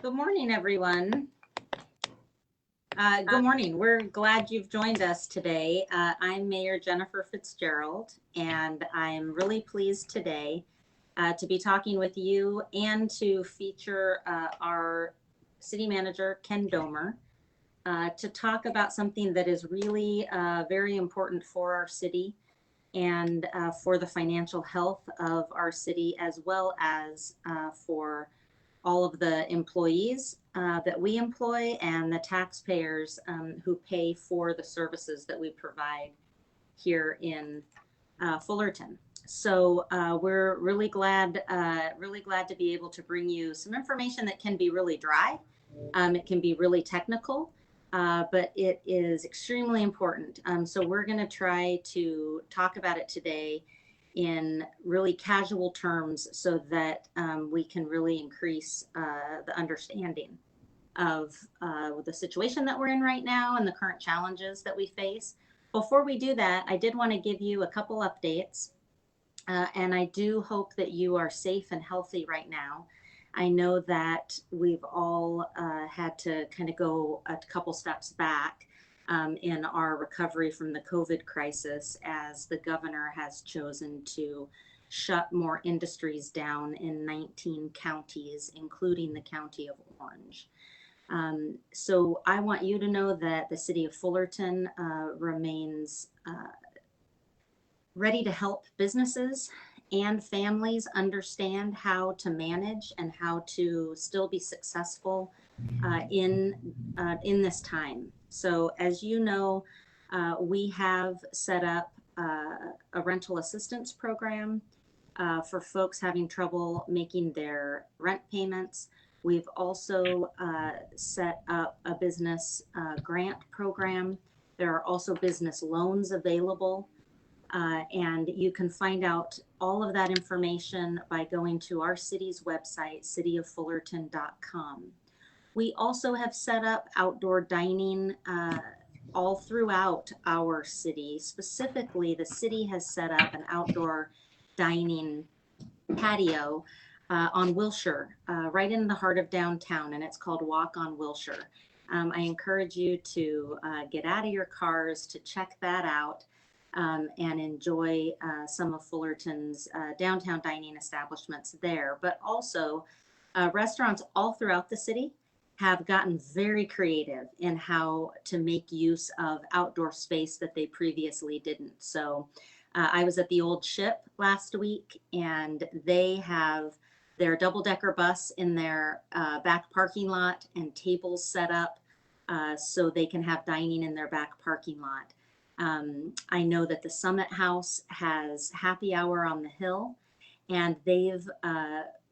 Good morning, everyone. Good morning. We're glad you've joined us today. I'm Mayor Jennifer Fitzgerald, and I'm really pleased today to be talking with you and to feature our city manager, Ken Domer, to talk about something that is really very important for our city and for the financial health of our city, as well as for all of the employees that we employ and the taxpayers who pay for the services that we provide here in Fullerton. So we're really glad to be able to bring you some information that can be really dry. It can be really technical, but it is extremely important. So we're going to try to talk about it today in really casual terms so that we can really increase the understanding of the situation that we're in right now and the current challenges that we face. Before we do that, I did want to give you a couple updates, and I do hope that you are safe and healthy right now. I know that we've all had to kind of go a couple steps back in our recovery from the COVID crisis, as the governor has chosen to shut more industries down in 19 counties, including the county of Orange. So I want you to know that the city of Fullerton remains ready to help businesses and families understand how to manage and how to still be successful in this time. So as you know, we have set up a rental assistance program for folks having trouble making their rent payments. We've also set up a business grant program. There are also business loans available. And you can find out all of that information by going to our city's website, cityoffullerton.com. We also have set up outdoor dining all throughout our city. Specifically, the city has set up an outdoor dining patio on Wilshire, right in the heart of downtown, and it's called Walk on Wilshire. I encourage you to get out of your cars to check that out. And enjoy some of Fullerton's downtown dining establishments there. But also restaurants all throughout the city have gotten very creative in how to make use of outdoor space that they previously didn't. So I was at the Old Ship last week, and they have their double-decker bus in their back parking lot and tables set up so they can have dining in their back parking lot. I know that the Summit House has happy hour on the hill, and they've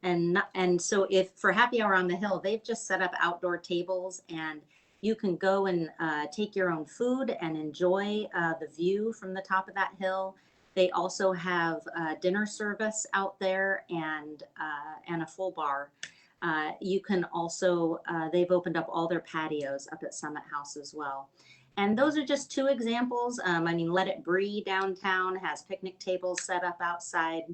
and so if for happy hour on the hill, they've just set up outdoor tables, and you can go and take your own food and enjoy the view from the top of that hill. They also have dinner service out there and a full bar. You can also they've opened up all their patios up at Summit House as well. And those are just two examples. I mean, Let It Bree downtown has picnic tables set up outside.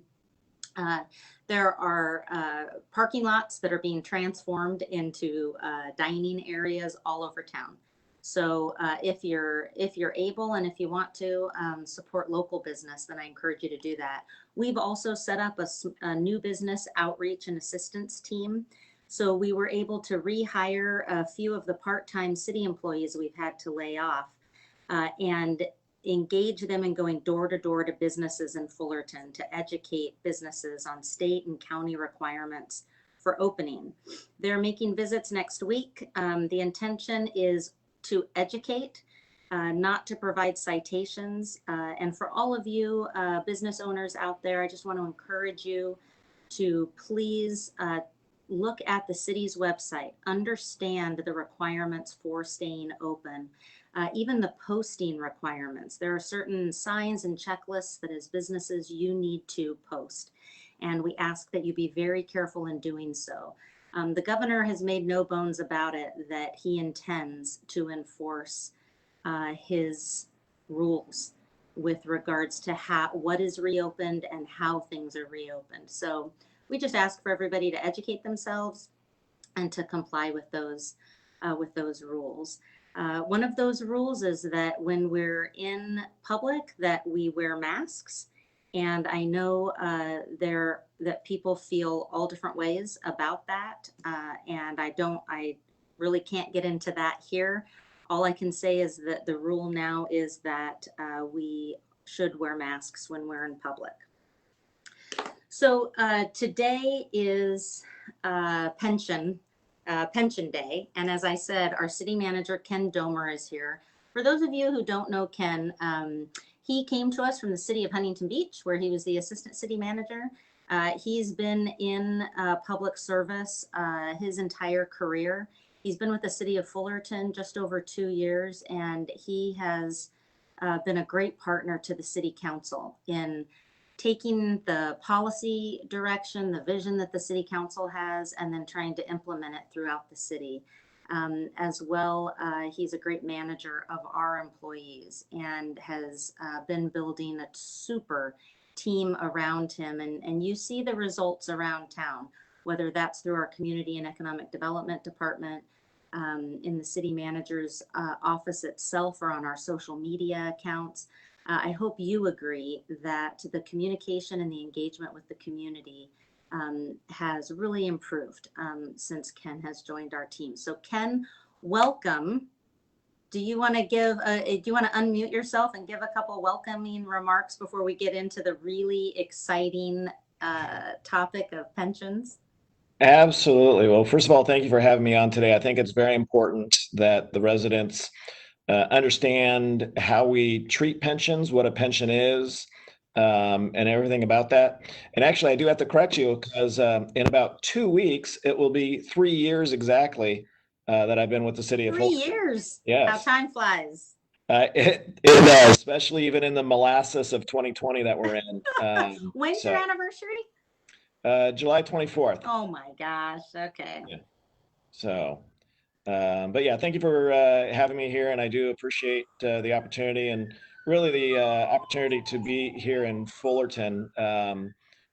There are parking lots that are being transformed into dining areas all over town. So if you're able and if you want to support local business, then I encourage you to do that. We've also set up a new business outreach and assistance team. So we were able to rehire a few of the part-time city employees we've had to lay off and engage them in going door to door to businesses in Fullerton to educate businesses on state and county requirements for opening. They're making visits next week. The intention is to educate, not to provide citations. And for all of you business owners out there, I just want to encourage you to please look at the city's website, understand the requirements for staying open, even the posting requirements. There are certain signs and checklists that as businesses you need to post, and we ask that you be very careful in doing so. The governor has made no bones about it that he intends to enforce his rules with regards to what is reopened and how things are reopened. So we just ask for everybody to educate themselves, and to comply with those rules. One of those rules is that when we're in public, that we wear masks. And I know that people feel all different ways about that, and I really can't get into that here. All I can say is that the rule now is that we should wear masks when we're in public. So today is pension day, and as I said, our city manager Ken Domer is here. For those of you who don't know Ken, he came to us from the city of Huntington Beach, where he was the assistant city manager. He's been in public service his entire career. He's been with the city of Fullerton just over 2 years, and he has been a great partner to the city council in taking the policy direction, the vision that the city council has, and then trying to implement it throughout the city. As well, he's a great manager of our employees and has been building a super team around him. And you see the results around town, whether that's through our community and economic development department, in the city manager's office itself, or on our social media accounts. I hope you agree that the communication and the engagement with the community has really improved since Ken has joined our team. So Ken, welcome. Do you want to unmute yourself and give a couple welcoming remarks before we get into the really exciting topic of pensions? Absolutely. Well, first of all, thank you for having me on today. I think it's very important that the residents understand how we treat pensions, what a pension is, and everything about that. And actually, I do have to correct you because in about 2 weeks, it will be 3 years exactly that I've been with the city of Fullerton. 3 years. Yes. How time flies. It does, especially even in the molasses of 2020 that we're in. When's your anniversary? July 24th. Oh my gosh. Okay. Yeah. So. But yeah, thank you for having me here, and I do appreciate the opportunity and really the opportunity to be here in Fullerton.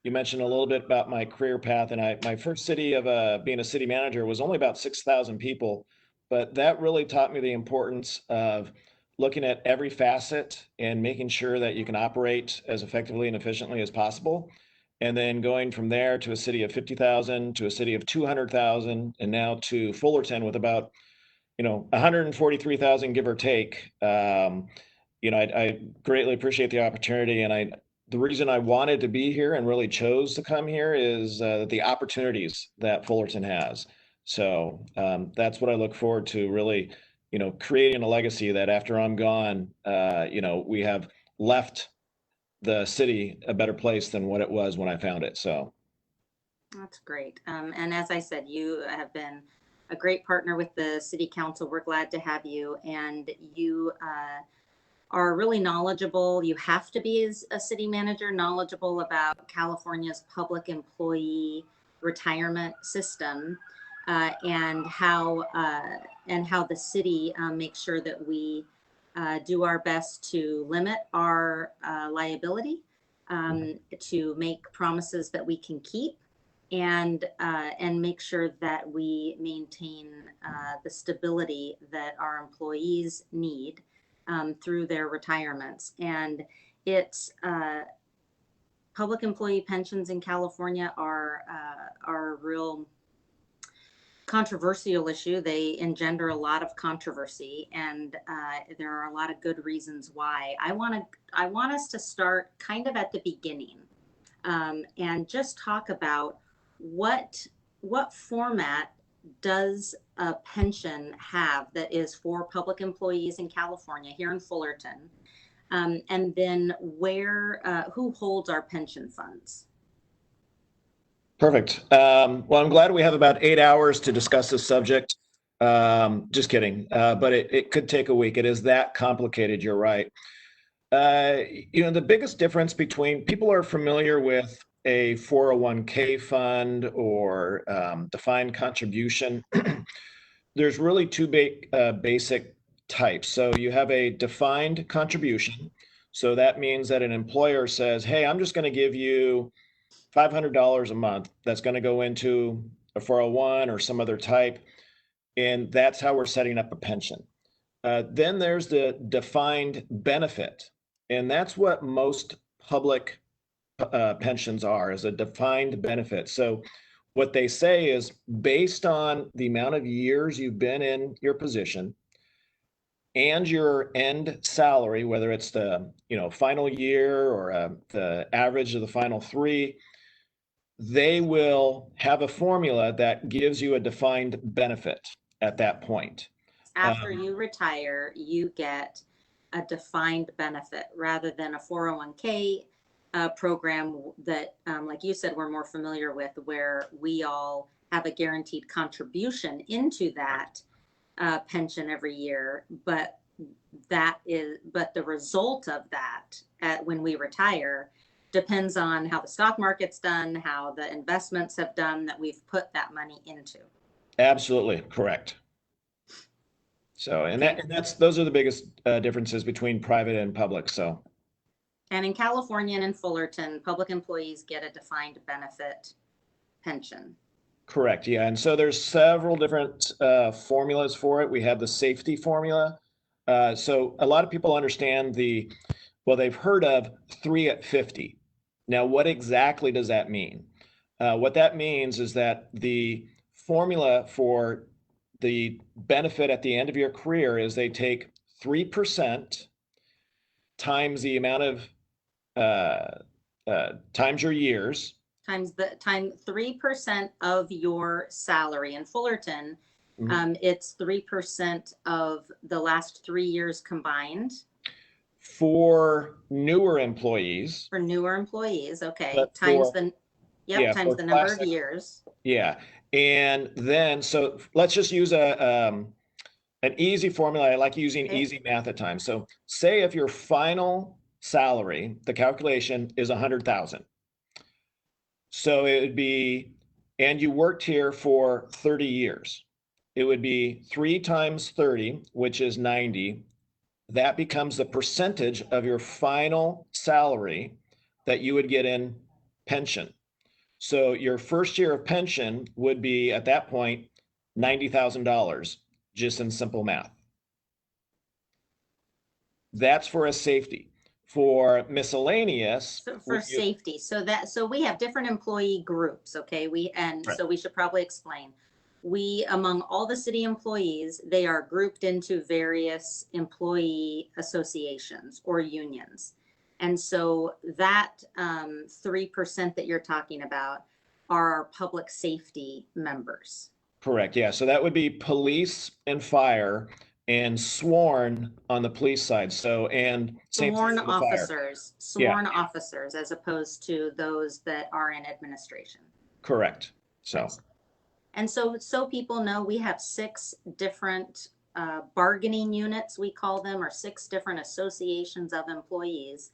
You mentioned a little bit about my career path, and my first city of being a city manager was only about 6,000 people, but that really taught me the importance of looking at every facet and making sure that you can operate as effectively and efficiently as possible. And then going from there to a city of 50,000, to a city of 200,000, and now to Fullerton with about, 143,000, give or take. I greatly appreciate the opportunity, and the reason I wanted to be here and really chose to come here is the opportunities that Fullerton has. So that's what I look forward to, really, creating a legacy that after I'm gone, we have left the city a better place than what it was when I found it. So that's great. And as I said, you have been a great partner with the city council. We're glad to have you, and you are really knowledgeable. You have to be, as a city manager, knowledgeable about California's public employee retirement system, and how the city makes sure that we do our best to limit our liability, to make promises that we can keep, and make sure that we maintain the stability that our employees need through their retirements. And it's public employee pensions in California are a real controversial issue. They engender a lot of controversy, and there are a lot of good reasons why. I want us to start kind of at the beginning, and just talk about what format does a pension have that is for public employees in California, here in Fullerton, and then who holds our pension funds? Perfect. Well, I'm glad we have about 8 hours to discuss this subject. Just kidding. But it could take a week. It is that complicated. You're right. The biggest difference between people are familiar with a 401k fund or defined contribution. There's really two basic types. So you have a defined contribution. So that means that an employer says, hey, I'm just going to give you $500 a month that's going to go into a 401 or some other type. And that's how we're setting up a pension. Then there's the defined benefit. And that's what most public pensions are, is a defined benefit. So what they say is based on the amount of years you've been in your position and your end salary, whether it's the final year or the average of the final 3, they will have a formula that gives you a defined benefit at that point. After you retire, you get a defined benefit rather than a 401k program that, like you said, we're more familiar with, where we all have a guaranteed contribution into that pension every year. But the result of that when we retire depends on how the stock market's done, how the investments have done that we've put that money into. Absolutely correct. So, those are the biggest differences between private and public. So, and in California and in Fullerton, public employees get a defined benefit pension. Correct. Yeah. And so there's several different formulas for it. We have the safety formula. So a lot of people understand they've heard of 3 at 50. Now, what exactly does that mean? What that means is that the formula for the benefit at the end of your career is they take 3% times the amount of times your years. Times 3% of your salary. In Fullerton, it's 3% of the last 3 years combined. For newer employees. Okay. Times the number of years. Yeah. And then, so let's just use an easy formula. I like using easy math at times. So say if your final salary, the calculation is 100,000. So it would be, and you worked here for 30 years. It would be 3 times 30, which is 90. That becomes the percentage of your final salary that you would get in pension. So your first year of pension would be, at that point, $90,000, just in simple math. That's for a safety. For miscellaneous, safety. So we have different employee groups. Okay. So we should probably explain. Among all the city employees, they are grouped into various employee associations or unions. And so that 3% that you're talking about are our public safety members. Correct. Yeah. So that would be police and fire, and sworn on the police side. So, and sworn officers, officers, as opposed to those that are in administration. Correct. So. And so people know we have 6 different bargaining units, we call them, or 6 different associations of employees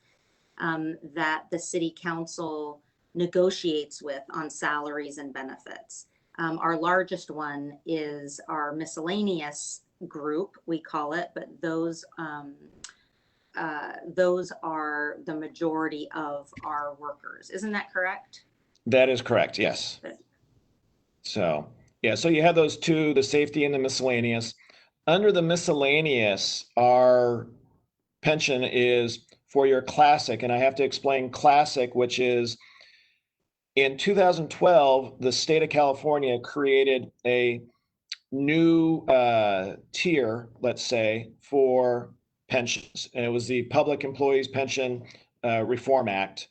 that the city council negotiates with on salaries and benefits. Our largest one is our miscellaneous group, we call it, but those are the majority of our workers. Isn't that correct? That is correct. Yes. So, yeah, so you have those 2, the safety and the miscellaneous. Under the miscellaneous, our pension is for your classic, and I have to explain classic, which is in 2012, the state of California created a new tier, let's say, for pensions. And it was the Public Employees Pension Reform Act.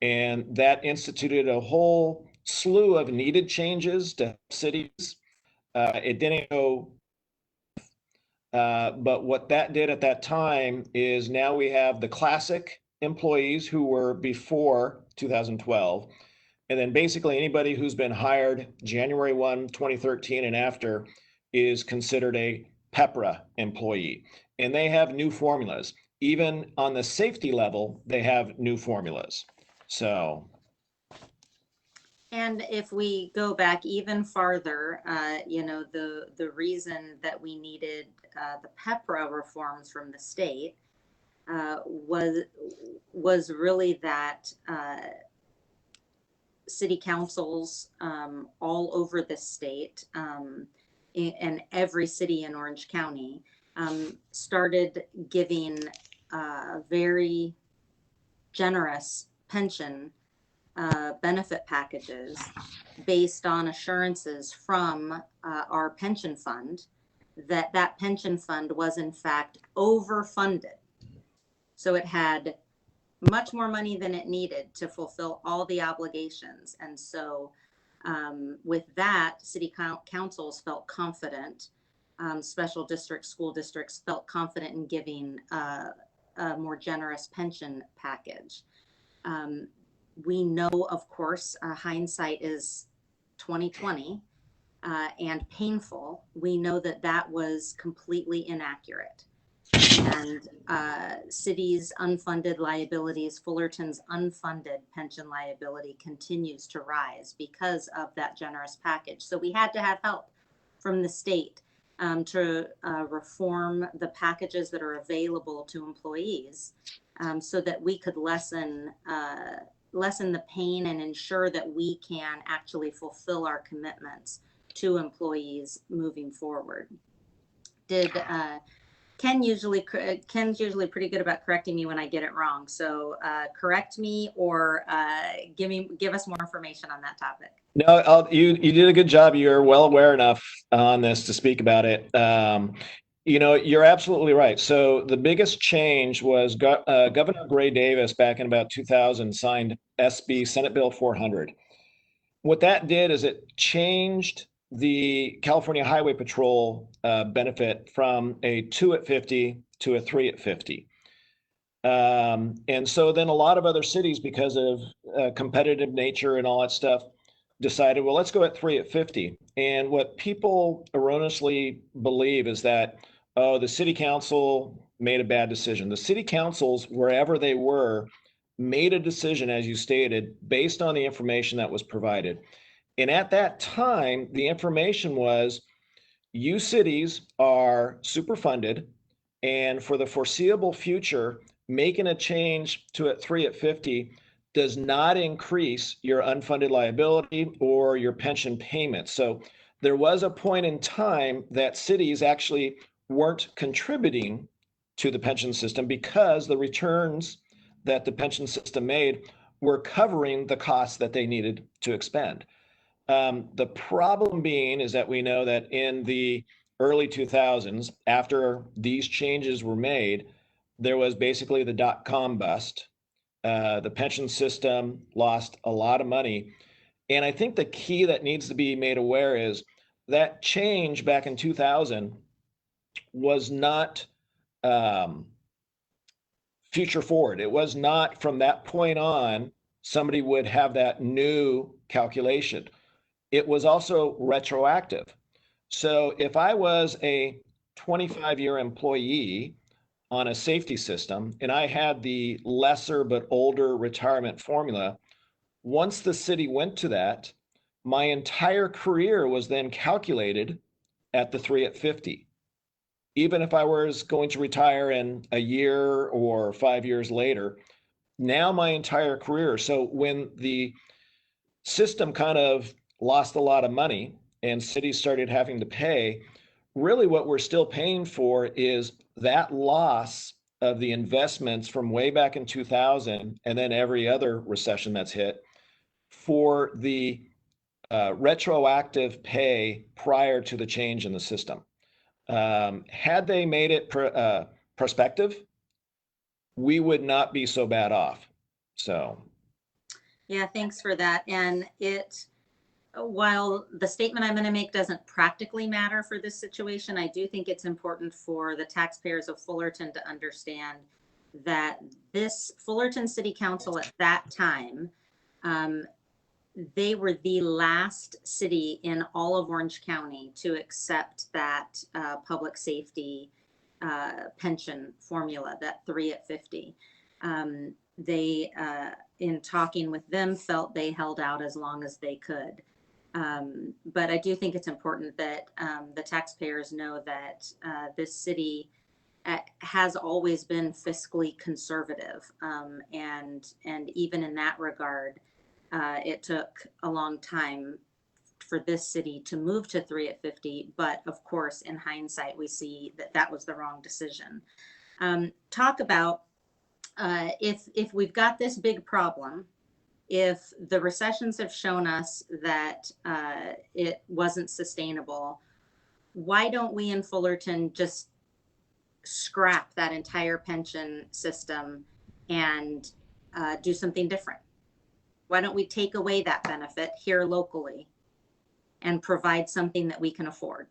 And that instituted a whole slew of needed changes to cities. It didn't go, but what that did at that time is now we have the classic employees who were before 2012. And then basically anybody who's been hired January 1, 2013 and after is considered a PEPRA employee. And they have new formulas. Even on the safety level, they have new formulas. So. And if we go back even farther, the reason that we needed the PEPRA reforms from the state was really that city councils all over the state and every city in Orange County started giving very generous pension benefit packages based on assurances from our pension fund that that pension fund was in fact overfunded. So it had much more money than it needed to fulfill all the obligations. And so with that, city councils felt confident, special districts, school districts felt confident in giving a more generous pension package. We know, of course, hindsight is 2020 and painful. We know that that was completely inaccurate. And cities' unfunded liabilities, Fullerton's unfunded pension liability continues to rise because of that generous package. So we had to have help from the state to reform the packages that are available to employees so that we could lessen the pain and ensure that we can actually fulfill our commitments to employees moving forward. Ken's usually pretty good about correcting me when I get it wrong. So correct me or give us more information on that topic. No, you did a good job. You're well aware enough on this to speak about it. You're absolutely right. So the biggest change was Governor Gray Davis back in about 2000 signed SB Senate Bill 400. What that did is it changed the California Highway Patrol benefit from a 2 at 50 to a 3 at 50. And so then a lot of other cities, because of competitive nature and all that stuff, decided, well, let's go at 3 at 50. And what people erroneously believe is that, oh, the city council made a bad decision. The city councils, wherever they were, made a decision, as you stated, based on the information that was provided. And at that time, the information was, you cities are superfunded, and for the foreseeable future, making a change to a 3 at 50 does not increase your unfunded liability or your pension payments. So there was a point in time that cities actually weren't contributing to the pension system because the returns that the pension system made were covering the costs that they needed to expend. The problem being is that we know that in the early 2000s, after these changes were made, there was basically the dot-com bust. The pension system lost a lot of money. And I think the key that needs to be made aware is that change back in 2000 was not future forward. It was not from that point on, somebody would have that new calculation. It was also retroactive. So if I was a 25-year employee on a safety system and I had the lesser but older retirement formula, once the city went to that, my entire career was then calculated at the 3 at 50. Even if I was going to retire in a year or 5 years later, now my entire career. So when the system kind of lost a lot of money and cities started having to pay, really what we're still paying for is that loss of the investments from way back in 2000 and then every other recession that's hit for the retroactive pay prior to the change in the system. Had they made it prospective, we would not be so bad off. So yeah, thanks for that. And while the statement I'm going to make doesn't practically matter for this situation, I do think it's important for the taxpayers of Fullerton to understand that this Fullerton City Council at that time, they were the last city in all of Orange County to accept that public safety pension formula, that 3 at 50. They, in talking with them, felt they held out as long as they could. But I do think it's important that the taxpayers know that this city has always been fiscally conservative. And even in that regard, it took a long time for this city to move to 3 at 50. But of course, in hindsight, we see that that was the wrong decision. Talk about if we've got this big problem, if the recessions have shown us that it wasn't sustainable, why don't we in Fullerton just scrap that entire pension system and do something different? Why don't we take away that benefit here locally and provide something that we can afford?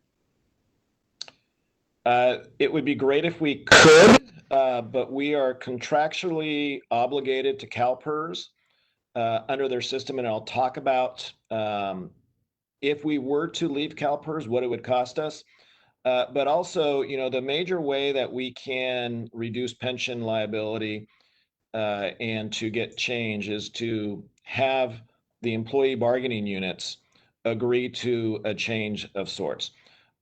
It would be great if we could, but we are contractually obligated to CalPERS under their system, and I'll talk about if we were to leave CalPERS, what it would cost us. But also, the major way that we can reduce pension liability and to get change is to have the employee bargaining units agree to a change of sorts.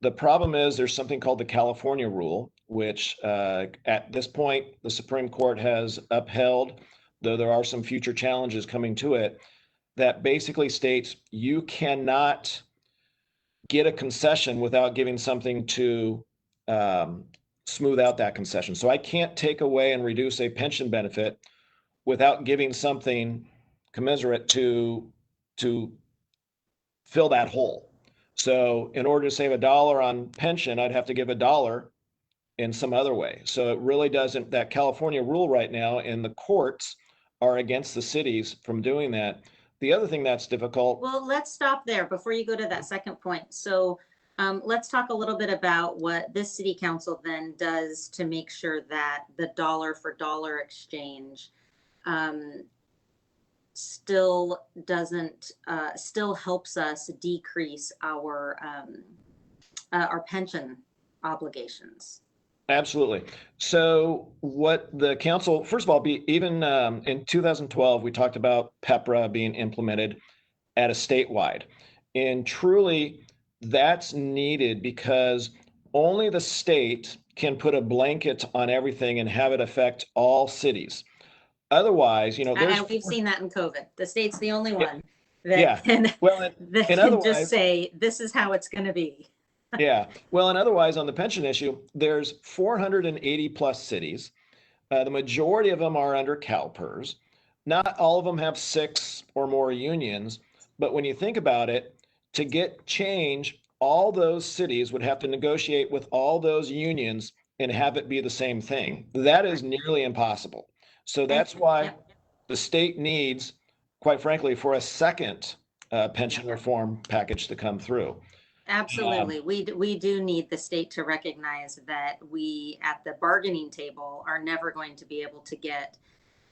The problem is there's something called the California rule, which at this point, the Supreme Court has upheld, though there are some future challenges coming to it, that basically states you cannot get a concession without giving something to smooth out that concession. So I can't take away and reduce a pension benefit without giving something commensurate to fill that hole. So in order to save $1 on pension, I'd have to give $1 in some other way. So it really doesn't, that California rule right now, and the courts are against the cities from doing that. The other thing that's difficult. Well, let's stop there before you go to that second point. So let's talk a little bit about what this city council then does to make sure that the dollar for dollar exchange still helps us decrease our pension obligations. Absolutely. So what the council, first of all, even in 2012, we talked about PEPRA being implemented at a statewide. And truly, that's needed because only the state can put a blanket on everything and have it affect all cities. Otherwise, we've seen that in COVID. The state's the only one that yeah. can, well, that can just say, this is how it's going to be. Yeah. Well, and otherwise on the pension issue, there's 480 plus cities. The majority of them are under CalPERS. Not all of them have 6 or more unions. But when you think about it, to get change, all those cities would have to negotiate with all those unions and have it be the same thing. That is nearly impossible. So that's why the state needs, quite frankly, for a second pension reform package to come through. Absolutely. We do need the state to recognize that we at the bargaining table are never going to be able to get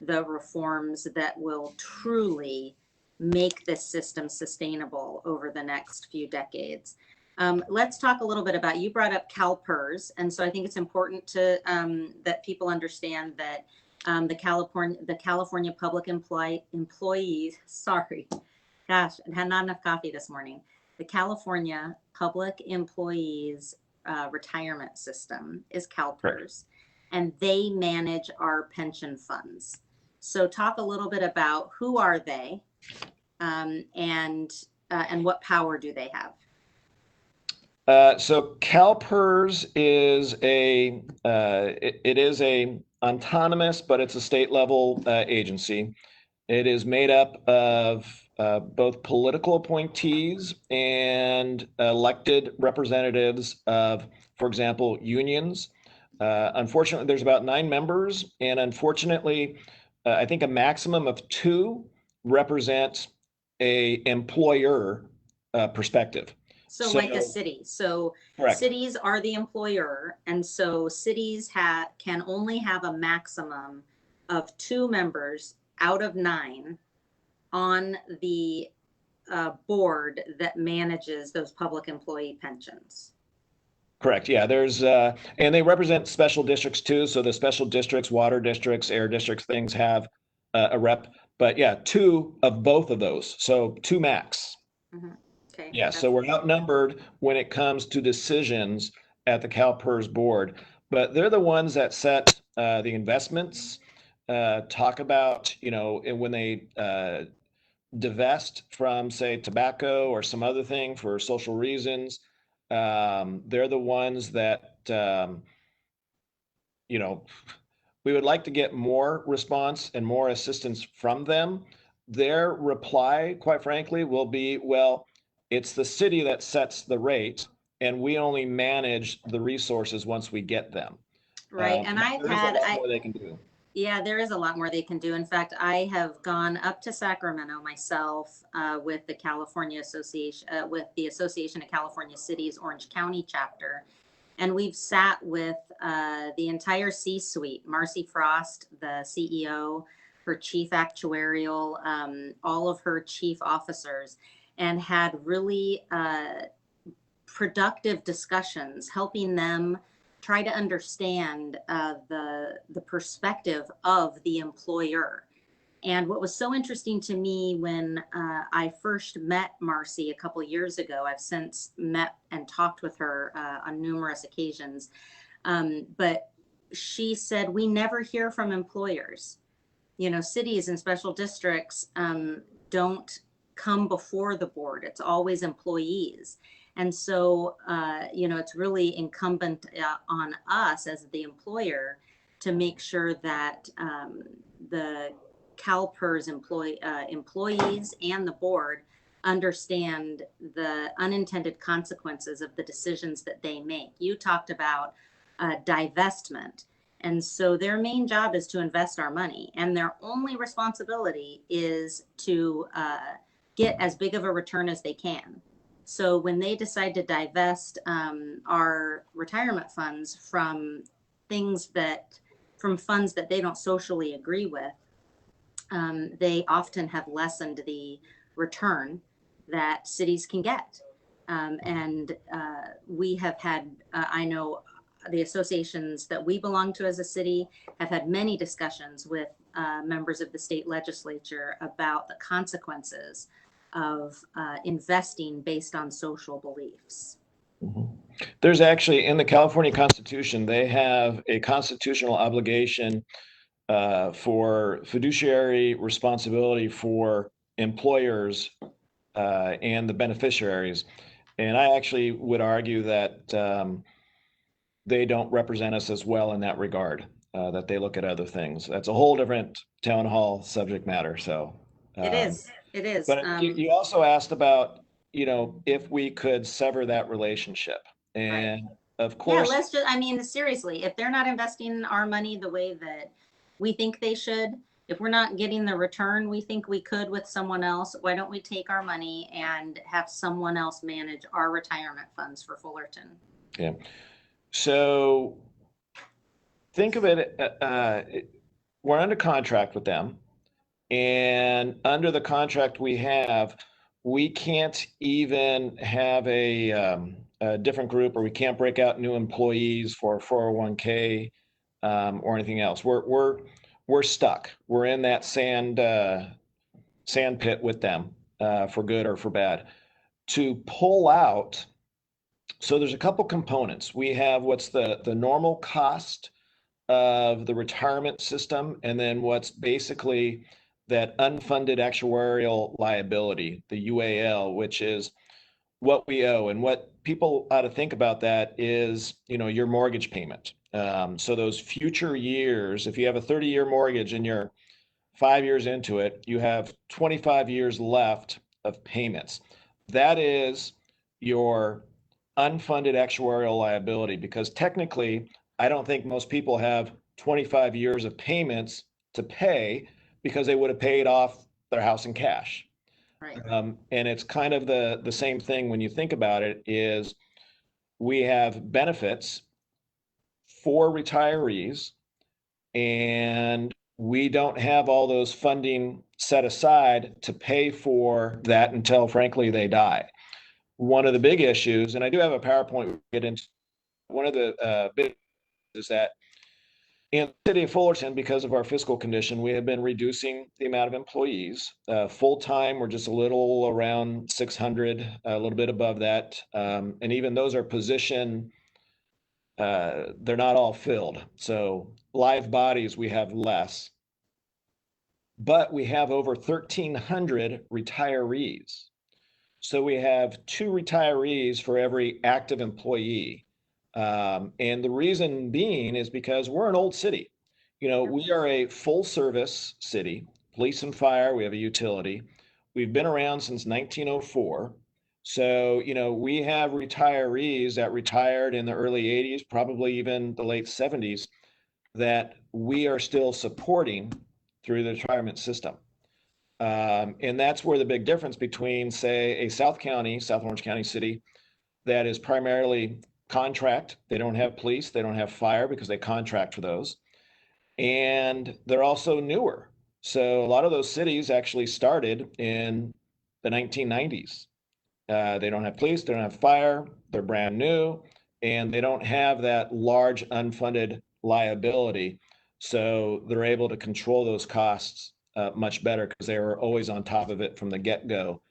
the reforms that will truly make this system sustainable over the next few decades. Let's talk a little bit about, you brought up CalPERS. And so I think it's important to that people understand that the California Public Employees, sorry, gosh, I had not enough coffee this morning. The California Public Employees Retirement System is CalPERS, and they manage our pension funds. So talk a little bit about who are they, and what power do they have? So CalPERS is it is a autonomous, but it's a state level agency. It is made up of both political appointees and elected representatives of, for example, unions. Unfortunately, there's about 9 members, and unfortunately, I think a maximum of 2 represent a employer perspective. So like a city. So correct. Cities are the employer, and so cities can only have a maximum of 2 members out of 9 on the board that manages those public employee pensions. Correct. Yeah, there's and they represent special districts too. So the special districts, water districts, air districts, things have a rep. But yeah, 2 of both of those. So 2 max. Mm-hmm. Okay. Yeah, so we're outnumbered when it comes to decisions at the CalPERS board, but they're the ones that set the investments, talk about, when they divest from, say, tobacco or some other thing for social reasons, they're the ones that, you know, we would like to get more response and more assistance from them. Their reply, quite frankly, will be, well, it's the city that sets the rate, and we only manage the resources once we get them. Right. And I've There is a had, lot more they can do. yeah, there is a lot more they can do. In fact, I have gone up to Sacramento myself with the California Association, with the Association of California Cities Orange County chapter. And we've sat with the entire C-suite, Marcy Frost, the CEO, her chief actuarial, all of her chief officers, and had really productive discussions, helping them try to understand the perspective of the employer. And what was so interesting to me when I first met Marcy a couple of years ago, I've since met and talked with her on numerous occasions, but she said, we never hear from employers. You know, cities and special districts don't come before the board. It's always employees. And so, you know, it's really incumbent on us as the employer to make sure that the CalPERS employees and the board understand the unintended consequences of the decisions that they make. You talked about divestment. And so their main job is to invest our money, and their only responsibility is to get as big of a return as they can. So when they decide to divest our retirement funds from funds that they don't socially agree with, they often have lessened the return that cities can get. And we have had, I know the associations that we belong to as a city have had many discussions with members of the state legislature about the consequences of investing based on social beliefs. Mm-hmm. There's actually, in the California Constitution, they have a constitutional obligation for fiduciary responsibility for employers and the beneficiaries. And I actually would argue that they don't represent us as well in that regard, that they look at other things. That's a whole different town hall subject matter. So It is. It is. But you also asked about, you know, if we could sever that relationship. And right. Of Yeah, course, let's just, I mean, seriously, if they're not investing our money the way that we think they should, if we're not getting the return we think we could with someone else, why don't we take our money and have someone else manage our retirement funds for Fullerton? yeah. So think of it, we're under contract with them. And under the contract we can't even have a different group, or we can't break out new employees for 401k or anything else. We're stuck. We're in that sand pit with them for good or for bad. To pull out, so there's a couple components. We have what's the normal cost of the retirement system, and then what's basically that unfunded actuarial liability, the UAL, which is what we owe. And what people ought to think about that is, you know, your mortgage payment. So those future years, if you have a 30-year mortgage and you're 5 years into it, you have 25 years left of payments. That is your unfunded actuarial liability, because technically, I don't think most people have 25 years of payments to pay, because they would have paid off their house in cash. Right. And it's kind of the same thing when you think about it, is we have benefits for retirees, and we don't have all those funding set aside to pay for that until, frankly, they die. One of the big issues, and I do have a PowerPoint we'll get into, one of the big is that in the city of Fullerton, because of our fiscal condition, we have been reducing the amount of employees. Full-time, we're just a little around 600, a little bit above that. And even those are position, they're not all filled. So live bodies, we have less. but we have over 1,300 retirees. So we have 2 retirees for every active employee. And the reason being is because we're an old city. We are a full service city, police and fire, we have a utility. We've been around since 1904. So, we have retirees that retired in the early 80s, probably even the late 70s, that we are still supporting through the retirement system. And that's where the big difference between, say, a South Orange County city that is primarily contract. They don't have police, they don't have fire because they contract for those. And they're also newer. So a lot of those cities actually started in the 1990s. They don't have police, they don't have fire, they're brand new, and they don't have that large unfunded liability. So they're able to control those costs much better because they were always on top of it from the get-go.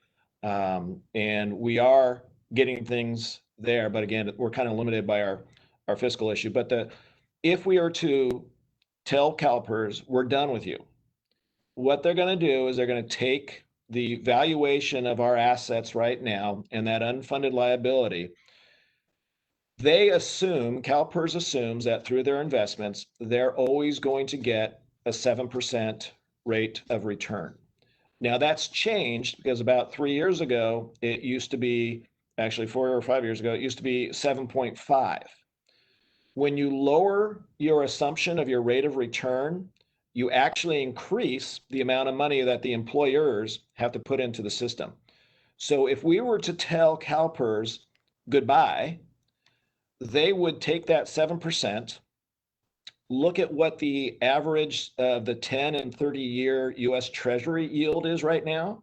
And we are getting things there, but again, we're kind of limited by our fiscal issue. But if we are to tell CalPERS, we're done with you, what they're going to do is they're going to take the valuation of our assets right now and that unfunded liability. CalPERS assumes that through their investments, they're always going to get a 7% rate of return. Now that's changed because about 3 years ago, it used to be, actually 4 or 5 years ago, it used to be 7.5. When you lower your assumption of your rate of return, you actually increase the amount of money that the employers have to put into the system. So if we were to tell CalPERS goodbye, they would take that 7%, look at what the average of the 10 and 30-year US Treasury yield is right now,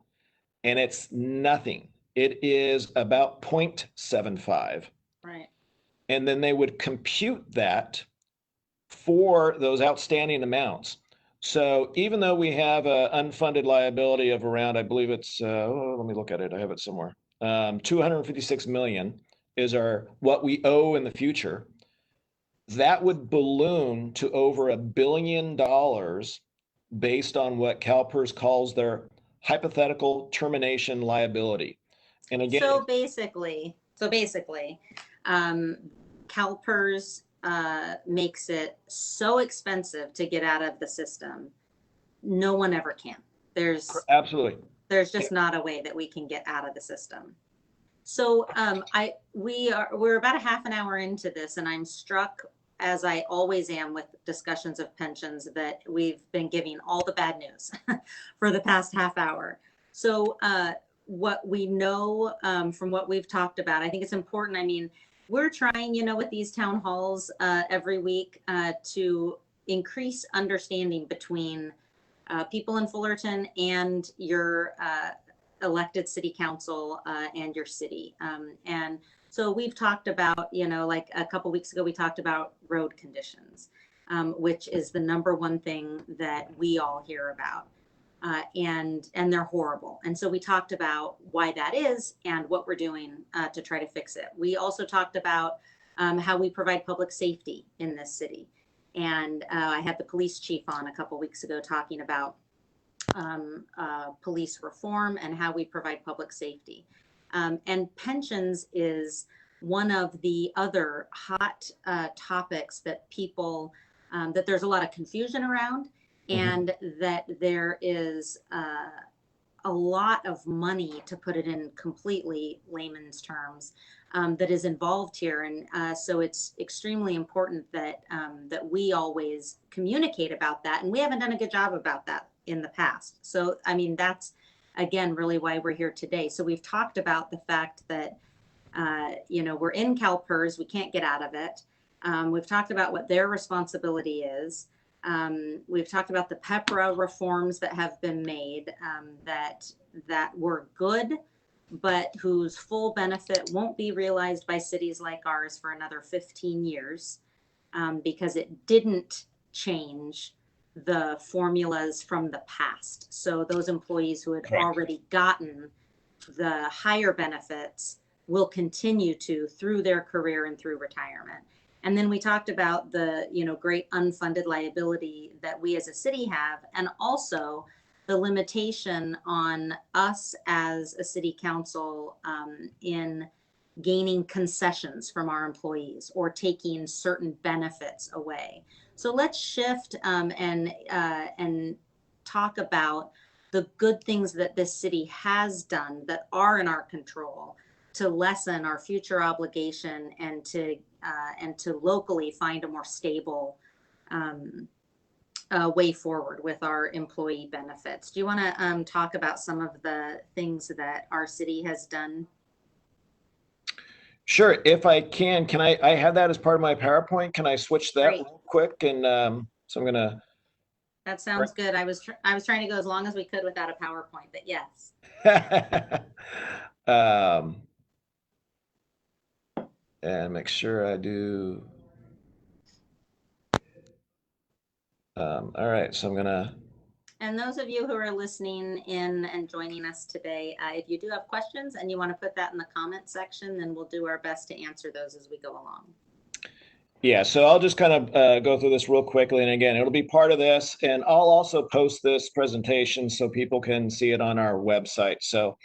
and it's nothing. It is about 0.75. Right. And then they would compute that for those outstanding amounts. So even though we have an unfunded liability of around, I believe it's, let me look at it. I have it somewhere. 256 million is what we owe in the future. That would balloon to over $1 billion based on what CalPERS calls their hypothetical termination liability. And again, so basically, CalPERS makes it so expensive to get out of the system. No one ever can. Absolutely. There's just not a way that we can get out of the system. So we're about a half an hour into this, and I'm struck, as I always am with discussions of pensions, that we've been giving all the bad news for the past half hour. So what we know from what we've talked about, I think it's important. I mean, we're trying, with these town halls every week to increase understanding between people in Fullerton and your elected city council and your city. And so we've talked about, like a couple weeks ago, we talked about road conditions, which is the number one thing that we all hear about. And they're horrible. And so we talked about why that is and what we're doing to try to fix it. We also talked about how we provide public safety in this city. And I had the police chief on a couple weeks ago talking about police reform and how we provide public safety. And pensions is one of the other hot topics that that there's a lot of confusion around, and that there is a lot of money, to put it in completely layman's terms, that is involved here. And so it's extremely important that we always communicate about that. And we haven't done a good job about that in the past. So, I mean, that's, again, really why we're here today. So we've talked about the fact that, we're in CalPERS, we can't get out of it. We've talked about what their responsibility is. We've talked about the PEPRA reforms that have been made that were good, but whose full benefit won't be realized by cities like ours for another 15 years because it didn't change the formulas from the past. So those employees who had already gotten the higher benefits will continue to through their career and through retirement. And then we talked about the, great unfunded liability that we as a city have, and also the limitation on us as a city council in gaining concessions from our employees or taking certain benefits away. So let's shift and talk about the good things that this city has done that are in our control to lessen our future obligation and to locally find a more stable way forward with our employee benefits. Do you want to talk about some of the things that our city has done? Sure, if I can I have that as part of my PowerPoint? Can I switch that Great. real quick? And so I'm gonna. That sounds good. I was trying to go as long as we could without a PowerPoint, but yes. And make sure I do. All right, so I'm gonna. And those of you who are listening in and joining us today, if you do have questions and you want to put that in the comment section, then we'll do our best to answer those as we go along. Yeah, so I'll just kind of go through this real quickly. And again, it'll be part of this. And I'll also post this presentation so people can see it on our website. So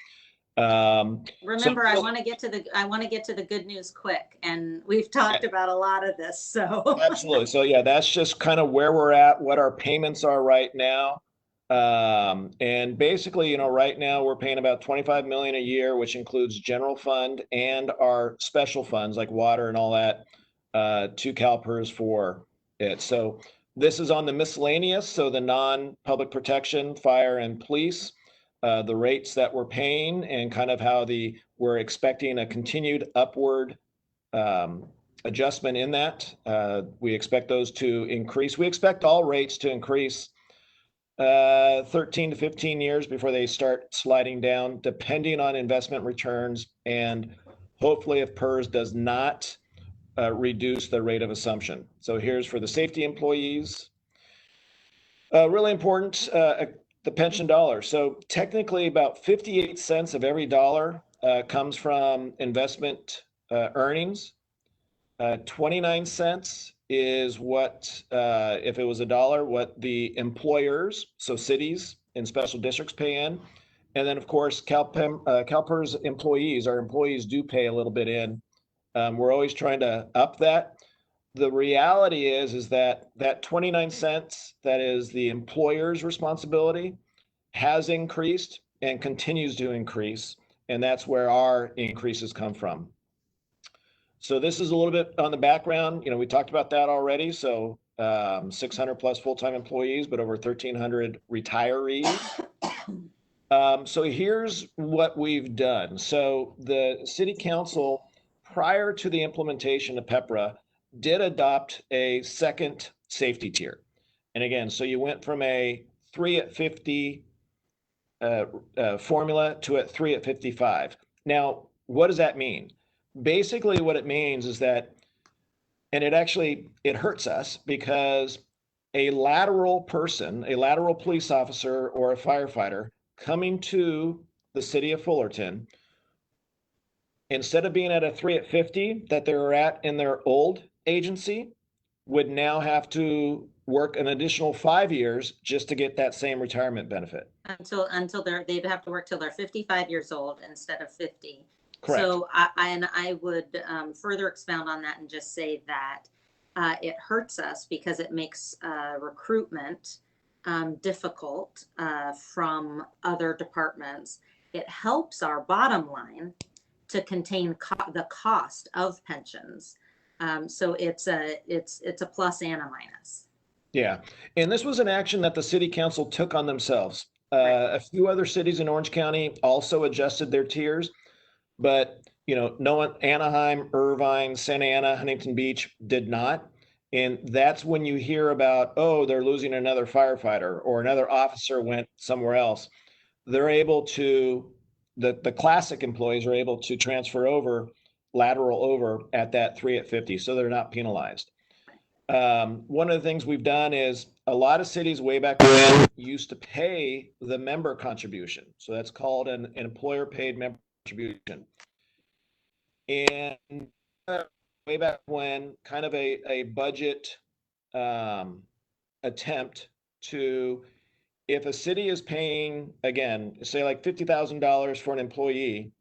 remember, I want to get to the good news quick. And we've talked about a lot of this. So absolutely. So yeah, that's just kind of where we're at, what our payments are right now. And basically, right now we're paying about 25 million a year, which includes general fund and our special funds like water and all that, to CalPERS for it. So this is on the miscellaneous, so the non-public protection, fire and police, the rates that we're paying and kind of how we're expecting a continued upward adjustment in that. We expect those to increase. We expect all rates to increase 13 to 15 years before they start sliding down, depending on investment returns. And hopefully if PERS does not reduce the rate of assumption. So here's for the safety employees. Really important, the pension dollar. So technically about 58 cents of every dollar comes from investment earnings. 29 cents is what, if it was a dollar, what the employers, so cities and special districts pay in. And then of course, CalPERS employees, our employees do pay a little bit in. We're always trying to up that. The reality is that 29 cents, that is the employer's responsibility, has increased and continues to increase. And that's where our increases come from. So this is a little bit on the background. We talked about that already. So 600 plus full-time employees, but over 1,300 retirees. So here's what we've done. So the city council, prior to the implementation of PEPRA, did adopt a second safety tier. And again, so you went from a 3 at 50 formula to a 3 at 55. Now, what does that mean? Basically, what it means is that, and it hurts us because a lateral person, a lateral police officer or a firefighter coming to the city of Fullerton, instead of being at a 3 at 50 that they were at in their old agency, would now have to work an additional 5 years just to get that same retirement benefit. Until they'd have to work till they're 55 years old instead of 50. Correct. So I would further expound on that and just say that it hurts us because it makes recruitment difficult from other departments. It helps our bottom line to contain the cost of pensions. So it's a plus and a minus. Yeah, and this was an action that the city council took on themselves. Right. A few other cities in Orange County also adjusted their tiers, but no one, Anaheim, Irvine, Santa Ana, Huntington Beach did not. And that's when you hear about, oh, they're losing another firefighter or another officer went somewhere else. They're able to, the classic employees are able to transfer over, lateral over at that 3 at 50, so they're not penalized. One of the things we've done is a lot of cities way back when used to pay the member contribution. So that's called an employer paid member contribution. And way back when, kind of a budget attempt to if a city is paying, again, say like $50,000 for an employee,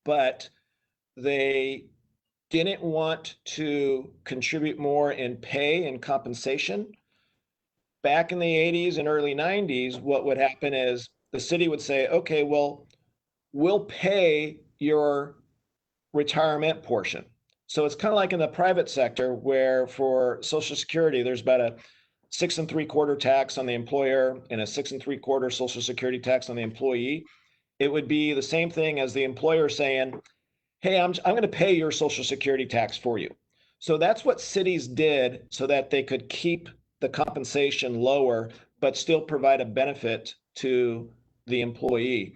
but they didn't want to contribute more in pay and compensation, back in the 80s and early 90s, what would happen is the city would say, okay, well, we'll pay your retirement portion. So it's kind of like in the private sector where for Social Security, there's about a 6.75% tax on the employer and a 6.75% Social Security tax on the employee. It would be the same thing as the employer saying, hey, I'm going to pay your Social Security tax for you. So that's what cities did so that they could keep the compensation lower, but still provide a benefit to the employee.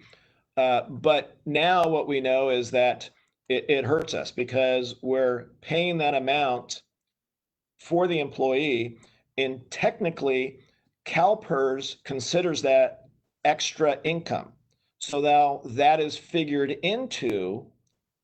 But now what we know is that it hurts us because we're paying that amount for the employee, and technically CalPERS considers that extra income. So now that is figured into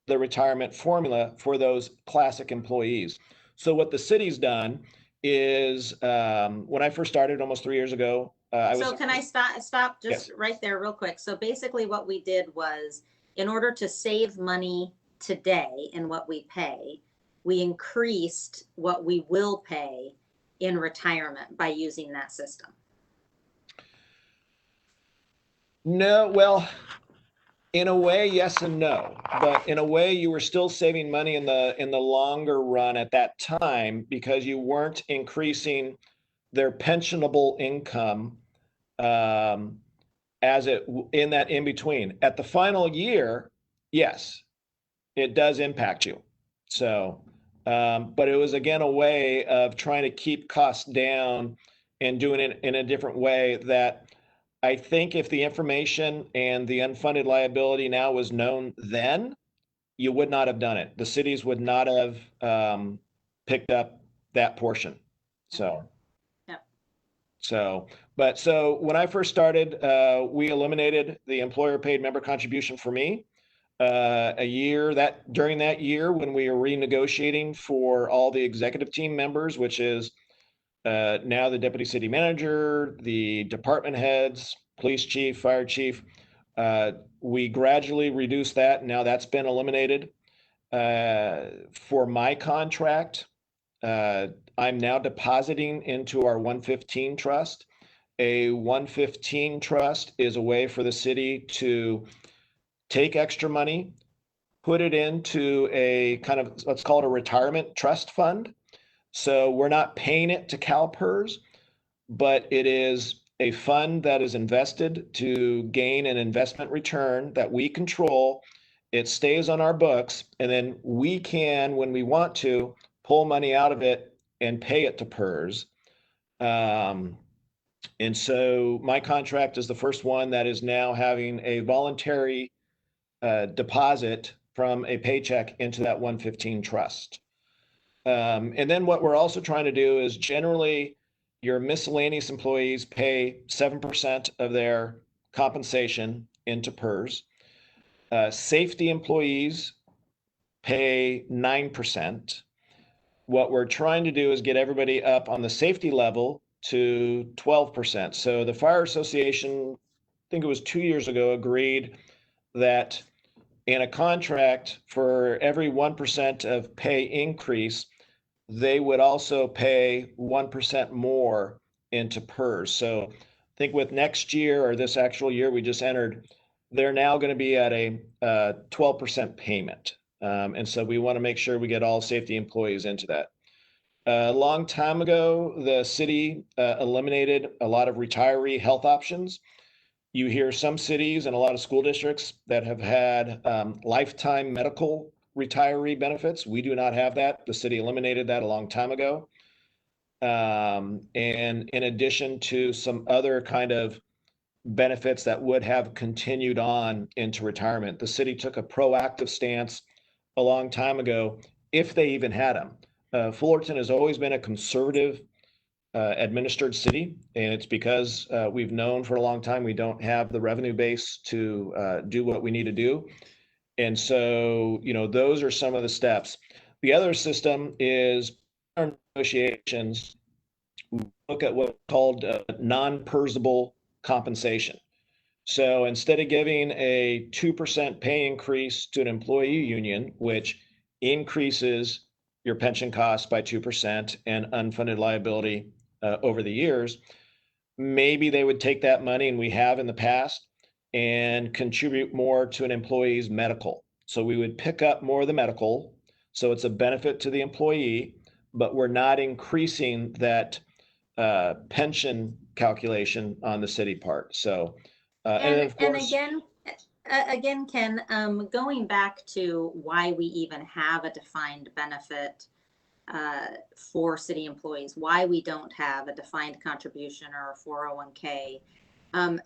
the retirement formula for those classic employees. So what the city's done is, when I first started almost 3 years ago, So can I stop just Yes. right there real quick? So basically what we did was, in order to save money today in what we pay, we increased what we will pay in retirement by using that system. No, well, in a way, yes and no. But in a way, you were still saving money in the longer run at that time because you weren't increasing their pensionable income, as it in that in between. At the final year, yes, it does impact you. So, but it was again a way of trying to keep costs down and doing it in a different way that I think if the information and the unfunded liability now was known then, you would not have done it. The cities would not have picked up that portion. So, Yep. so when I first started, we eliminated the employer paid member contribution for me. During that year when we were renegotiating for all the executive team members, which is now the deputy city manager, the department heads, police chief, fire chief, we gradually reduced that. Now that's been eliminated. For my contract, I'm now depositing into our 115 trust. A 115 trust is a way for the city to take extra money, put it into a kind of, let's call it a retirement trust fund. So we're not paying it to CalPERS, but it is a fund that is invested to gain an investment return that we control. It stays on our books, and then we can, when we want to, pull money out of it and pay it to PERS. And so my contract is the first one that is now having a voluntary deposit from a paycheck into that 115 trust. And then what we're also trying to do is generally your miscellaneous employees pay 7% of their compensation into PERS. Safety employees pay 9%. What we're trying to do is get everybody up on the safety level to 12%. So the Fire Association, I think it was 2 years ago, agreed that in a contract for every 1% of pay increase, they would also pay 1% more into PERS. So I think with next year or this actual year we just entered, they're now going to be at a 12% payment. And so we want to make sure we get all safety employees into that. A long time ago, the city eliminated a lot of retiree health options. You hear some cities and a lot of school districts that have had lifetime medical retiree benefits. We do not have that. The city eliminated that a long time ago. And in addition to some other kind of benefits that would have continued on into retirement, the city took a proactive stance a long time ago, if they even had them. Fullerton has always been a conservative administered city, and it's because we've known for a long time we don't have the revenue base to do what we need to do. And so, those are some of the steps. The other system is our negotiations. We look at what's called non-PERSable compensation. So instead of giving a 2% pay increase to an employee union, which increases your pension costs by 2% and unfunded liability over the years, maybe they would take that money, and we have in the past, and contribute more to an employee's medical. So we would pick up more of the medical. So it's a benefit to the employee, but we're not increasing that pension calculation on the city part. So, and then of And course, again, Ken, going back to why we even have a defined benefit for city employees, why we don't have a defined contribution or a 401k.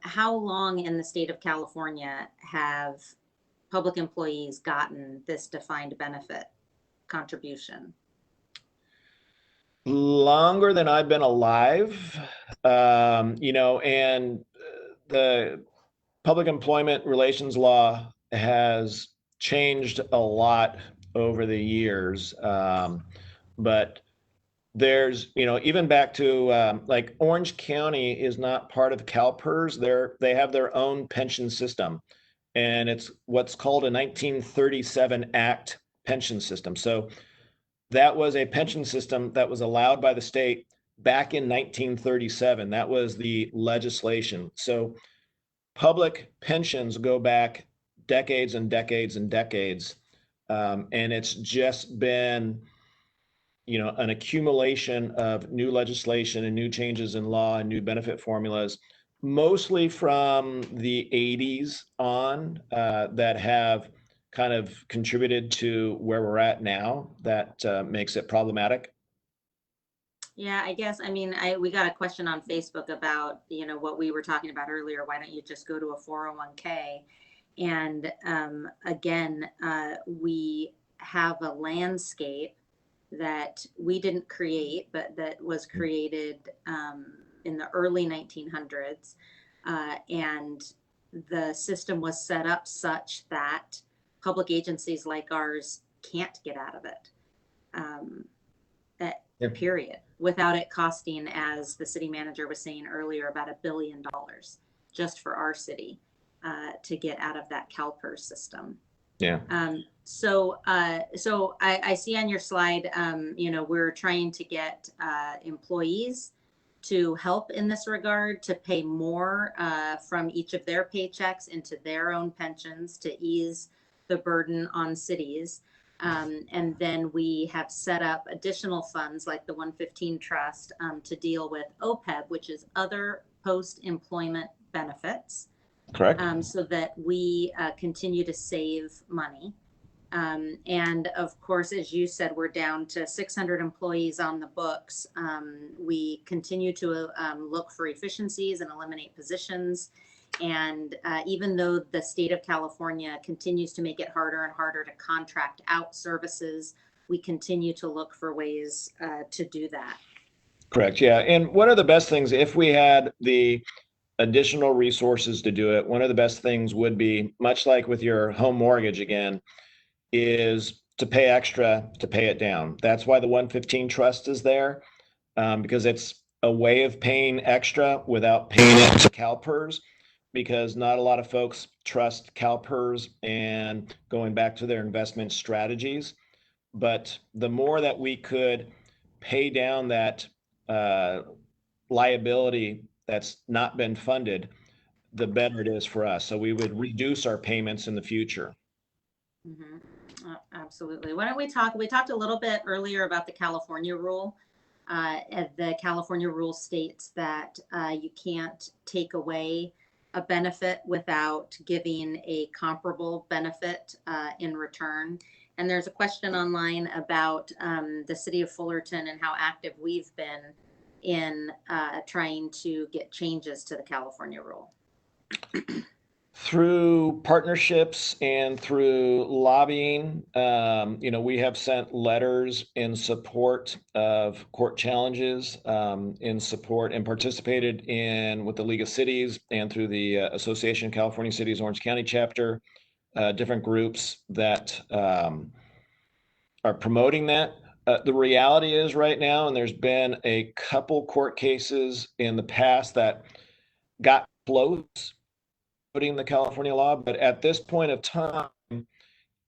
How long in the state of California have public employees gotten this defined benefit contribution? longer than I've been alive, and the public employment relations law has changed a lot over the years. But there's, even back to like Orange County is not part of CalPERS. They have their own pension system, and it's what's called a 1937 Act pension system. So that was a pension system that was allowed by the state back in 1937. That was the legislation. So public pensions go back decades and decades and decades. And it's just been, an accumulation of new legislation and new changes in law and new benefit formulas, mostly from the 80s on, that have kind of contributed to where we're at now. That makes it problematic. Yeah, I guess, we got a question on Facebook about, what we were talking about earlier. Why don't you just go to a 401k? And again, we have a landscape that we didn't create, but that was created in the early 1900s. And the system was set up such that public agencies like ours can't get out of it. Period, without it costing, as the city manager was saying earlier, about $1 billion just for our city to get out of that CalPERS system. Yeah. So I see on your slide, we're trying to get employees to help in this regard, to pay more from each of their paychecks into their own pensions to ease the burden on cities. And then we have set up additional funds like the 115 Trust to deal with OPEB, which is other post-employment benefits. Correct. So that we continue to save money. And of course, as you said, we're down to 600 employees on the books. We continue to look for efficiencies and eliminate positions. And even though the state of California continues to make it harder and harder to contract out services, we continue to look for ways to do that. Correct. Yeah. And one of the best things, if we had the additional resources to do it, one of the best things would be, much like with your home mortgage again, is to pay extra to pay it down. That's why the 115 Trust is there, because it's a way of paying extra without paying it to CalPERS, because not a lot of folks trust CalPERS and going back to their investment strategies. But the more that we could pay down that liability that's not been funded, the better it is for us. So we would reduce our payments in the future. Mm-hmm. Absolutely. Why don't we talk? We talked a little bit earlier about the California rule. The California rule states that you can't take away a benefit without giving a comparable benefit in return. And there's a question online about the city of Fullerton and how active we've been in trying to get changes to the California rule. Through partnerships and through lobbying, we have sent letters in support of court challenges, in support, and participated in with the League of Cities and through the Association of California Cities Orange County chapter, different groups that are promoting that. The reality is right now, and there's been a couple court cases in the past that got close putting the California law, but at this point of time,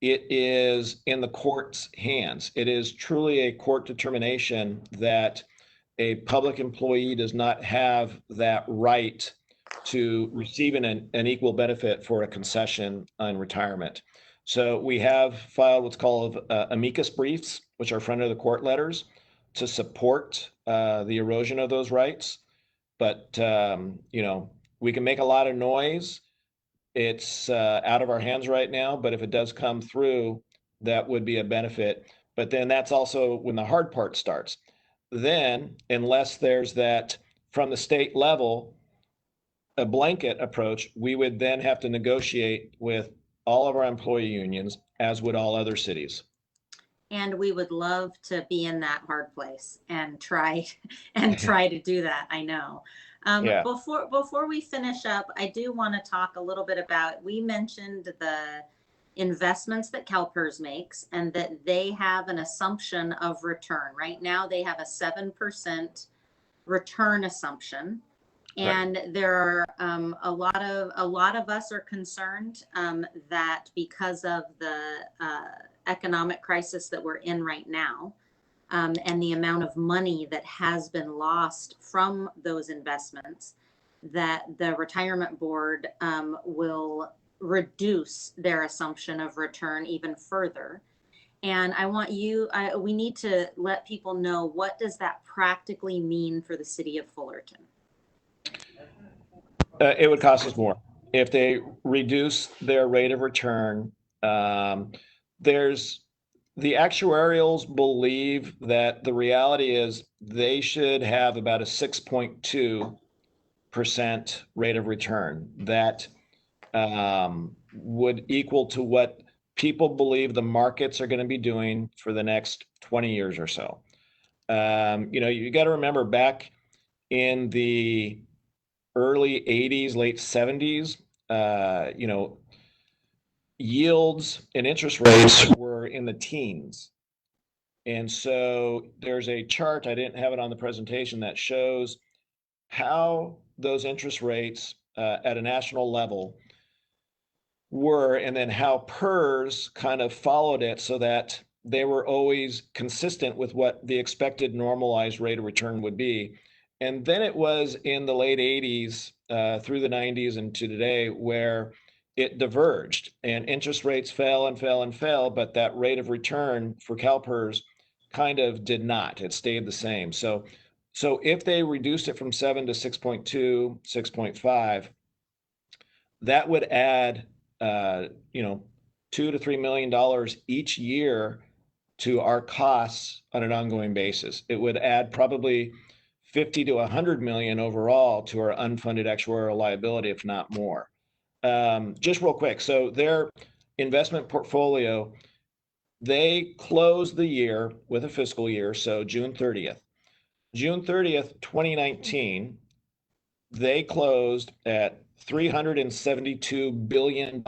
it is in the court's hands. It is truly a court determination that a public employee does not have that right to receive an equal benefit for a concession on retirement. So we have filed what's called amicus briefs, which are front of the court letters, to support the erosion of those rights. But we can make a lot of noise. It's out of our hands right now, but if it does come through, that would be a benefit. But then that's also when the hard part starts. Then, unless there's that from the state level, a blanket approach, we would then have to negotiate with all of our employee unions, as would all other cities. And we would love to be in that hard place and try to do that. I know. Yeah. Before we finish up, I do want to talk a little bit about, we mentioned the investments that CalPERS makes and that they have an assumption of return. Right now they have a 7% return assumption. And Correct. there are a lot of us are concerned that because of the economic crisis that we're in right now, and the amount of money that has been lost from those investments, that the retirement board will reduce their assumption of return even further. And we need to let people know, what does that practically mean for the city of Fullerton? It would cost us more if they reduce their rate of return. There's the actuarials believe that the reality is they should have about a 6.2% rate of return. That would equal to what people believe the markets are going to be doing for the next 20 years or so. You got to remember, back in the early 80s, late 70s, yields and interest rates were in the teens. And so there's a chart, I didn't have it on the presentation, that shows how those interest rates at a national level were, and then how PERS kind of followed it, so that they were always consistent with what the expected normalized rate of return would be. And then it was in the late 80s through the 90s and to today where it diverged and interest rates fell and fell and fell, but that rate of return for CalPERS kind of did not. It stayed the same. So if they reduced it from 7 to 6.2, 6.5, that would add $2 to $3 million each year to our costs on an ongoing basis. It would add probably 50 to 100 million overall to our unfunded actuarial liability, if not more. Just real quick, so their investment portfolio, they closed the year with a fiscal year, so June 30th. June 30th, 2019, they closed at $372 billion.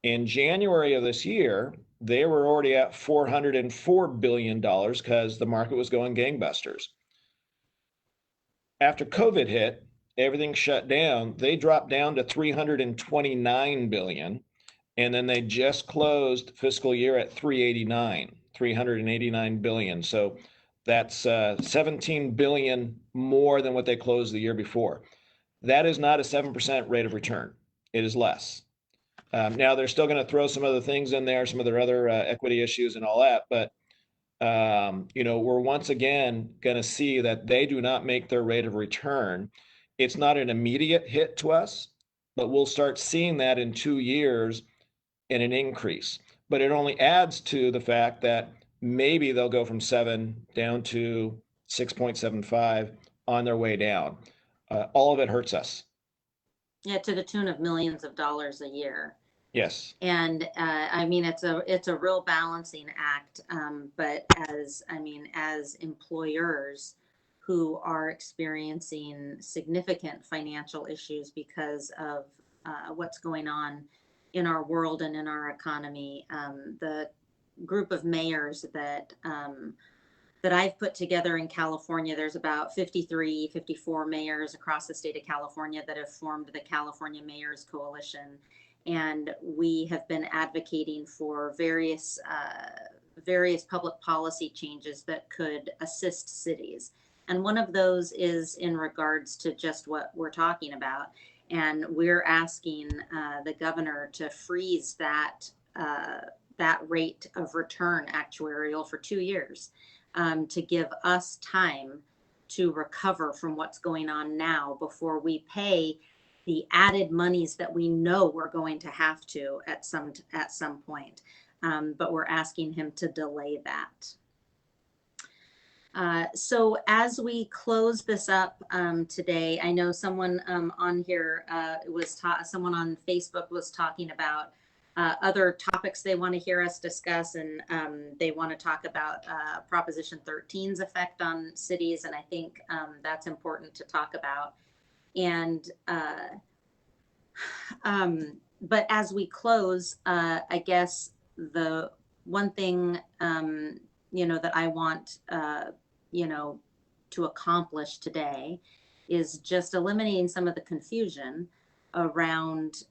In January of this year, they were already at $404 billion because the market was going gangbusters. After COVID hit, everything shut down. They dropped down to 329 billion, and then they just closed fiscal year at 389 billion. So that's 17 billion more than what they closed the year before. That is not a 7% rate of return. It is less. Now they're still going to throw some other things in there, some of their other equity issues and all that, but we're once again going to see that they do not make their rate of return. It's not an immediate hit to us, but we'll start seeing that in 2 years in an increase. But it only adds to the fact that maybe they'll go from 7 down to 6.75 on their way down. All of it hurts us. Yeah, to the tune of millions of dollars a year. Yes. And it's a real balancing act. But as employers who are experiencing significant financial issues because of what's going on in our world and in our economy, the group of mayors that that I've put together in California. There's about 53, 54 mayors across the state of California that have formed the California Mayors Coalition. And we have been advocating for various public policy changes that could assist cities. And one of those is in regards to just what we're talking about. And we're asking the governor to freeze that rate of return actuarial for 2 years, to give us time to recover from what's going on now before we pay the added monies that we know we're going to have to at some point. But we're asking him to delay that. So as we close this up today, I know someone on here someone on Facebook was talking about other topics they want to hear us discuss, and they want to talk about Proposition 13's effect on cities, and I think that's important to talk about. And but as we close, I guess the one thing that I want to accomplish today is just eliminating some of the confusion around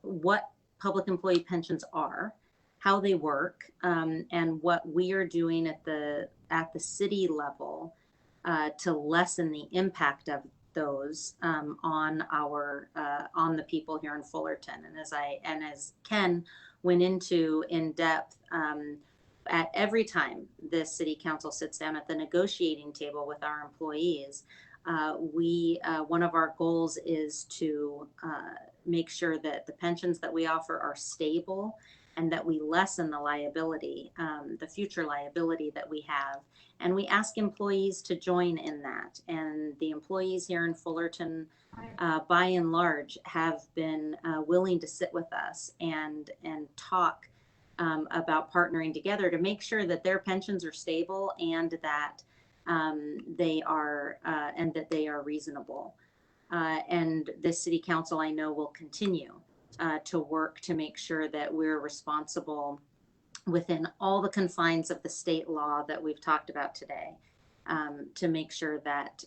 what public employee pensions are, how they work, and what we are doing at the city level to lessen the impact of those on the people here in Fullerton. And as Ken went into in depth, at every time this city council sits down at the negotiating table with our employees, one of our goals is to make sure that the pensions that we offer are stable and that we lessen the liability, the future liability that we have. And we ask employees to join in that. And the employees here in Fullerton, by and large, have been willing to sit with us and talk about partnering together to make sure that their pensions are stable and that they are reasonable. And this city council, I know, will continue to work to make sure that we're responsible within all the confines of the state law that we've talked about today, to make sure that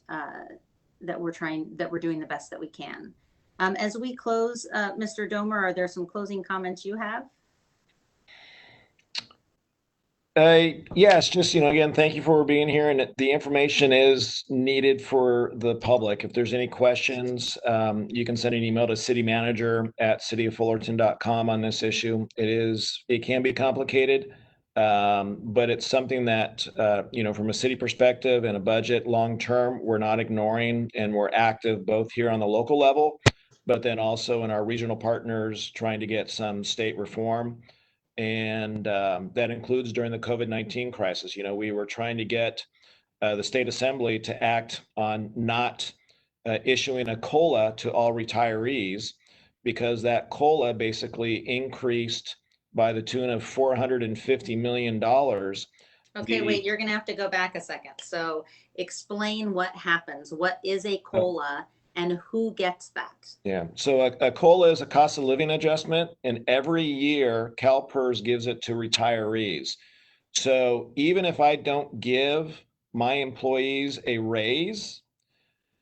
we're doing the best that we can. As we close, Mr. Domer, are there some closing comments you have? Yes, just, again, thank you for being here. And the information is needed for the public. If there's any questions, you can send an email to citymanager@cityoffullerton.com on this issue. It can be complicated, but it's something that, from a city perspective and a budget long-term, we're not ignoring, and we're active both here on the local level, but then also in our regional partners trying to get some state reform. And that includes during the COVID-19 crisis. We were trying to get the state assembly to act on not issuing a COLA to all retirees, because that COLA basically increased by the tune of $450 million. Okay, wait, you're going to have to go back a second. So explain what happens. What is a COLA? And who gets that? Yeah, so a COLA is a cost of living adjustment, and every year CalPERS gives it to retirees. So even if I don't give my employees a raise,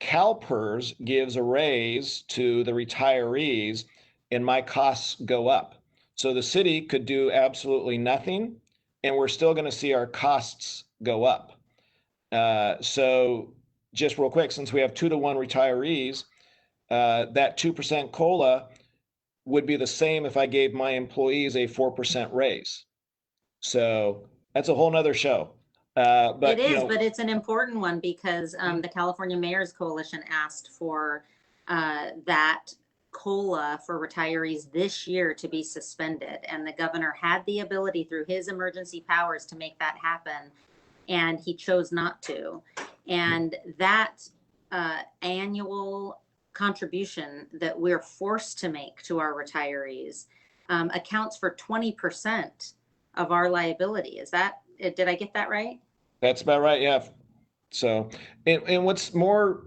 CalPERS gives a raise to the retirees, and my costs go up. So the city could do absolutely nothing, and we're still going to see our costs go up. So just real quick, since we have 2-to-1 retirees, that 2% COLA would be the same if I gave my employees a 4% raise. So that's a whole nother show. But it is, but it's an important one, because the California Mayors Coalition asked for that COLA for retirees this year to be suspended. And the governor had the ability through his emergency powers to make that happen, and he chose not to. And that annual contribution that we're forced to make to our retirees accounts for 20% of our liability. Did I get that right? That's about right, yeah. So, and what's more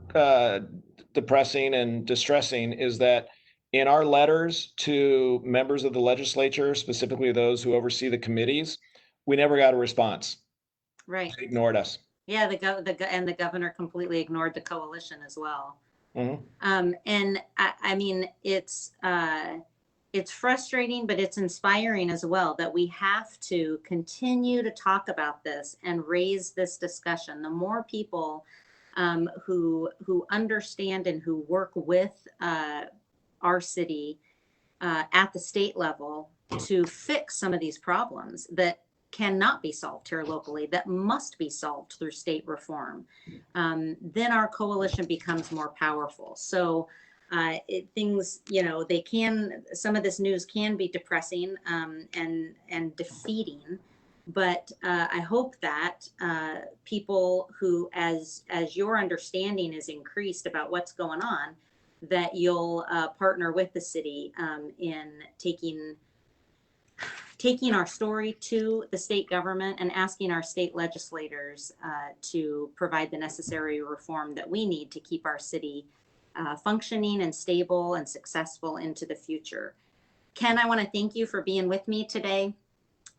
depressing and distressing is that in our letters to members of the legislature, specifically those who oversee the committees, we never got a response. Right. They ignored us. Yeah, and the governor completely ignored the coalition as well. Mhm. And I mean, it's frustrating, but it's inspiring as well that we have to continue to talk about this and raise this discussion. The more people who understand and who work with our city at the state level to fix some of these problems that cannot be solved here locally, that must be solved through state reform, then our coalition becomes more powerful. So things, they can, some of this news can be depressing and defeating. But I hope that people who, as your understanding is increased about what's going on, that you'll partner with the city in taking our story to the state government and asking our state legislators to provide the necessary reform that we need to keep our city functioning and stable and successful into the future. Ken, I want to thank you for being with me today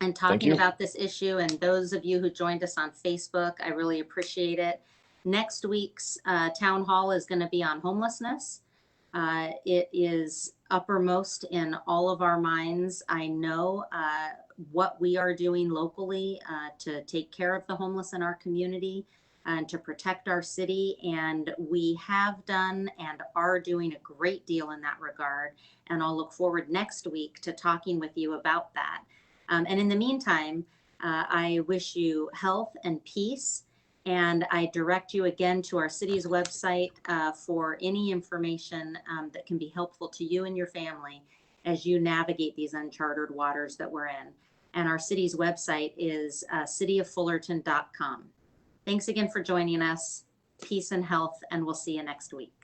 and Thank talking you. about this issue. And those of you who joined us on Facebook, I really appreciate it. Next week's town hall is going to be on homelessness. It is uppermost in all of our minds. I know what we are doing locally to take care of the homeless in our community and to protect our city. And we have done and are doing a great deal in that regard. And I'll look forward next week to talking with you about that. And in the meantime, I wish you health and peace. And I direct you again to our city's website for any information that can be helpful to you and your family as you navigate these uncharted waters that we're in. And our city's website is cityoffullerton.com. Thanks again for joining us. Peace and health, and we'll see you next week.